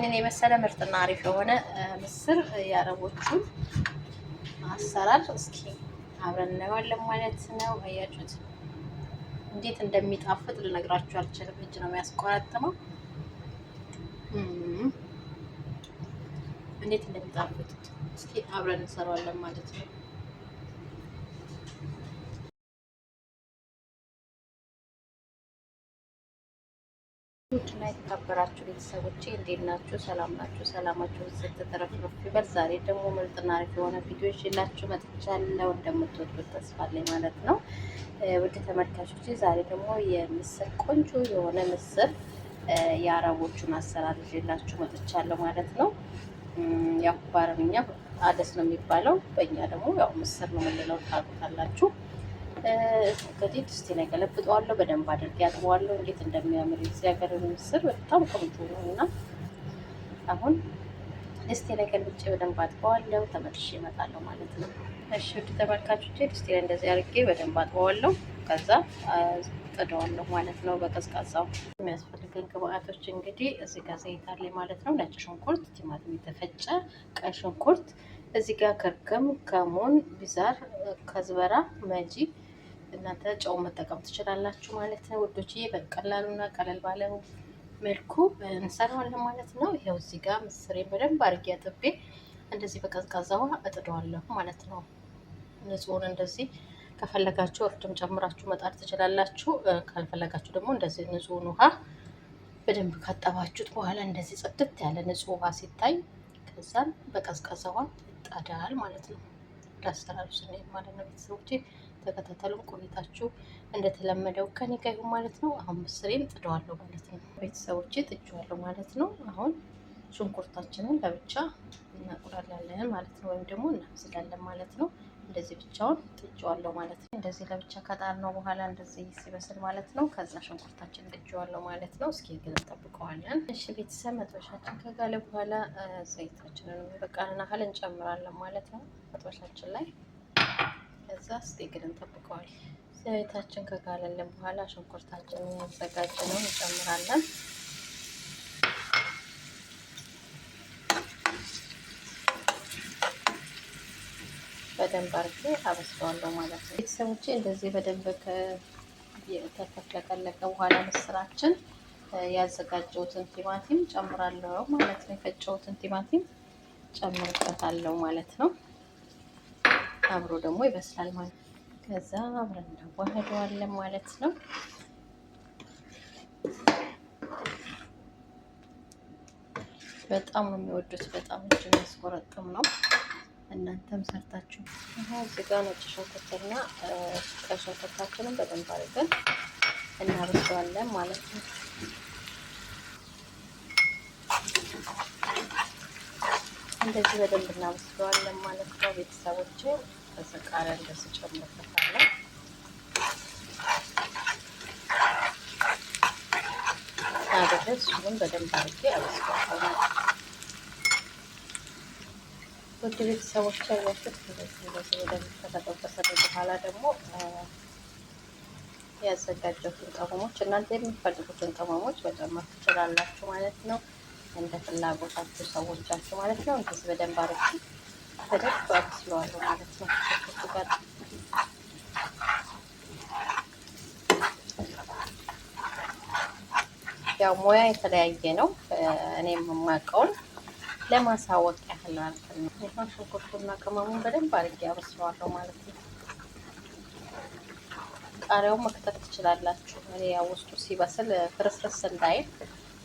ይህንን የመሰለ ምርጥና አሪፍ የሆነ ምስር የአረቦቹን አሰራር እስኪ አብረን እናየዋለን ማለት ነው። አያችሁት እንዴት እንደሚጣፍጥ ልነግራችሁ አልችልም። እጅ ነው የሚያስቆራጥመው እንዴት እንደሚጣፍጥ እስኪ አብረን እንሰራዋለን ማለት ነው። ውድና የተከበራችሁ ቤተሰቦቼ እንዴት ናችሁ? ሰላም ናችሁ? ሰላማችሁ ስትተረፍረፍ ይበል። ዛሬ ደግሞ ምርጥና አሪፍ የሆነ ቪዲዮ ይዤላችሁ መጥቻለሁ። እንደምትወዱት ተስፋ አለኝ ማለት ነው። ውድ ተመልካቾቼ ዛሬ ደግሞ የምስር ቆንጆ የሆነ ምስር የአረቦቹን አሰራር ይዤላችሁ መጥቻለሁ ማለት ነው። ያው በአረብኛ አደስ ነው የሚባለው፣ በእኛ ደግሞ ያው ምስር ነው የምንለው ታውቁታላችሁ። እንግዲህ ድስቴ ላይ ገለብጠዋለሁ። በደንብ አድርጌ አጥበዋለሁ። እንዴት እንደሚያምር እዚህ ሀገር ምስር በጣም ቆንጆ ነው እና አሁን ድስቴ ላይ ገልብጬ በደንብ አጥበዋለሁ። ተመልሼ እመጣለሁ ማለት ነው። እሺ ውድ ተመልካቾቼ ድስቴ ላይ እንደዚህ አድርጌ በደንብ አጥበዋለሁ። ከዛ ጥደዋለሁ ማለት ነው በቀዝቃዛው። የሚያስፈልገን ግብአቶች እንግዲህ እዚህ ጋር ዘይት አለኝ ማለት ነው። ነጭ ሽንኩርት፣ ቲማቲም የተፈጨ፣ ቀይ ሽንኩርት፣ እዚህ ጋር ከርከም፣ ከሙን፣ ቢዛር፣ ከዝበራ፣ መጂ እናንተ ጨው መጠቀም ትችላላችሁ ማለት ነው ውዶችዬ። በቀላሉና ቀለል ባለው መልኩ እንሰራዋለን ማለት ነው። ይሄው እዚህ ጋር ምስሬን በደንብ አድርጌ አጥቤ እንደዚህ በቀዝቃዛ ውሃ እጥደዋለሁ ማለት ነው። ንጹህን እንደዚህ ከፈለጋችሁ እርድም ጨምራችሁ መጣድ ትችላላችሁ። ካልፈለጋችሁ ደግሞ እንደዚህ ንጹህን ውሃ በደንብ ካጠባችሁት በኋላ እንደዚህ ጽድት ያለ ንጹህ ውሃ ሲታይ ከዛን በቀዝቃዛ ውሃ ይጣዳል ማለት ነው። ዳስተራሩ ስንሄድ ማለት ነው ቤተሰቦቼ ተከታተሉን። ቆይታችሁ እንደተለመደው ከኔ ጋር ይሁን ማለት ነው። አሁን ምስሬን ጥደዋለሁ ማለት ነው ቤተሰቦቼ፣ ጥጄዋለሁ ማለት ነው። አሁን ሽንኩርታችንን ለብቻ እናቁላላለን ማለት ነው፣ ወይም ደግሞ እናብስላለን ማለት ነው። እንደዚህ ብቻውን ጥጄዋለሁ ማለት ነው። እንደዚህ ለብቻ ከጣልነው በኋላ እንደዚህ ሲበስል ማለት ነው። ከዛ ሽንኩርታችንን ጥጄዋለሁ ማለት ነው። እስኪ ግን እንጠብቀዋለን። እሺ ቤተሰብ መጥበሻችን ከጋለ በኋላ ዘይታችንን የሚበቃንን ያህል እንጨምራለን ማለት ነው መጥበሻችን ላይ። ከዛ እስኪ ግን እንጠብቀዋለን። ዘይታችን ከጋለልን በኋላ ሽንኩርታችንን ያዘጋጀነውን እንጨምራለን። በደንብ አድርጌ አበስለዋለሁ ማለት ነው ቤተሰቦቼ። እንደዚህ በደንብ ከተፍለቀለቀ በኋላ ምስራችን ያዘጋጀሁትን ቲማቲም ጨምራለሁ ማለት ነው። የፈጨሁትን ቲማቲም ጨምርበታለሁ ማለት ነው። አብሮ ደግሞ ይበስላል ማለት ነው። ከዛ አብረን እናዋህደዋለን ማለት ነው። በጣም ነው የሚወዱት። በጣም እጅ የሚያስቆረጥም ነው። እናንተም ሰርታችሁ እዚህ ጋር ነጭ ሽንኩርትና ቀይ ሽንኩርታችንን በደንብ አድርገን እናበስለዋለን ማለት ነው። እንደዚህ በደንብ እናበስለዋለን ማለት ነው ቤተሰቦቼ። በሰቃሪያ እንደዚህ ጨምርበታለሁ። አድርገን እሱንም በደንብ አድርጌ አበስለዋለሁ ማለት ነው። ውድ ቤተሰቦች ያላችሁት እንደዚህ በደንብ ከተጠበሰልን በኋላ ደግሞ ያዘጋጀሁትን ቅመሞች እናንተ የምትፈልጉትን ቅመሞች መጨመር ትችላላችሁ ማለት ነው። እንደ ፍላጎታችሁ ሰዎቻችሁ ማለት ነው። እንደዚህ በደንብ አድርጌ በደንብ አበስለዋለሁ ማለት ነው። ሽንኩርቱ ጋር ያው ሙያ የተለያየ ነው። እኔም የማውቀውን ለማሳወቅ ያህል ማለት ነው። ይሄን ሽንኩርቱና ቅመሙን በደንብ አድርጌ አበስለዋለሁ ማለት ነው። ቃሪያውን መክተት ትችላላችሁ። እኔ ያው ውስጡ ሲበስል ፍርስርስ እንዳይል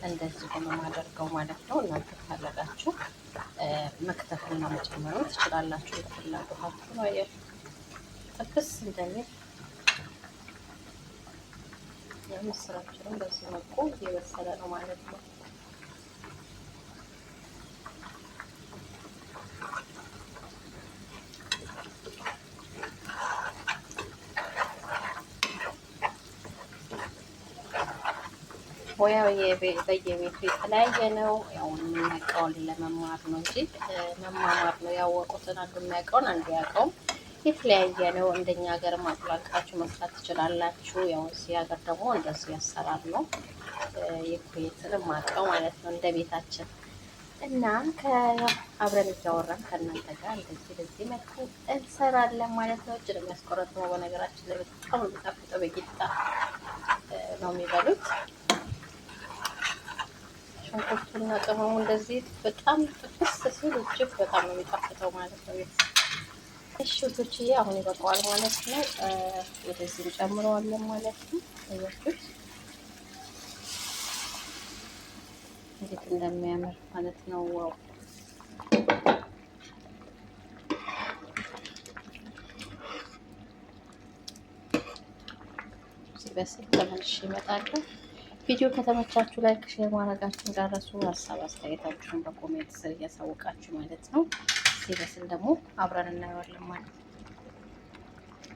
እንደዚህ ሆኖ ማደርገው ማለት ነው። እናንተ ካለጋችሁ መክተፍና መጨመርም ትችላላችሁ። ፍላጎታችሁ ነው። ጥብስ እንደሚል ምስራችንን በዚህ መልኩ እየበሰለ ነው ማለት ነው። ሙያው በየቤቱ የተለያየ ነው። ያው የምናውቀውን ለመማር ነው እንጂ መማማር ነው። ያወቁትን አንዱ የሚያውቀውን አንዱ ያውቀውም የተለያየ ነው። እንደኛ ሀገር ማቁላልታችሁ መስራት ትችላላችሁ። ያው እዚህ ሀገር ደግሞ እንደዚህ ያሰራር ነው። የኩዌትን ማውቀው ማለት ነው እንደ ቤታችን እና አብረን እያወራን ከእናንተ ጋር እንደዚህ በዚህ መልኩ እንሰራለን ማለት ነው። እጅ ነው የሚያስቆረጥመው። በነገራችን ላይ በጣም የሚጣፍጠው በቂጣ ነው የሚበሉት። ሽንኩርቱና ቅመሙ እንደዚህ በጣም ጥፍስ ሲል እጅግ በጣም ነው የሚጣፍጠው ማለት ነው። እሺ ውዶችዬ አሁን ይበቃዋል ማለት ነው። ወደዚህ እንጨምረዋለን ማለት ነው። አያችሁት እንዴት እንደሚያምር ማለት ነው። ዋው ሲበስል ተመልሼ እመጣለሁ። ቪዲዮ ከተመቻችሁ ላይክ፣ ሼር ማድረጋችሁን እንዳትረሱ። ሀሳብ አስተያየታችሁን በኮሜንት ስር እያሳወቃችሁ ማለት ነው። ሲበስል ደግሞ አብረን እናየዋለን ማለት ነው።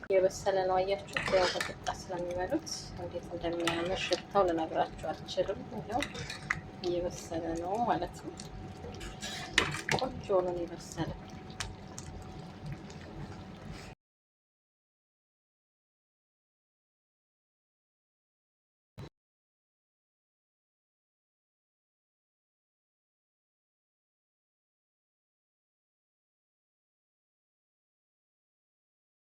እየበሰለ ነው አያችሁት። ያው በቂጣ ስለሚበሉት እንዴት እንደሚያምር ሽታው ልነግራችሁ አልችልም። ያው እየበሰለ ነው ማለት ነው። ቆንጆ ነው የበሰለ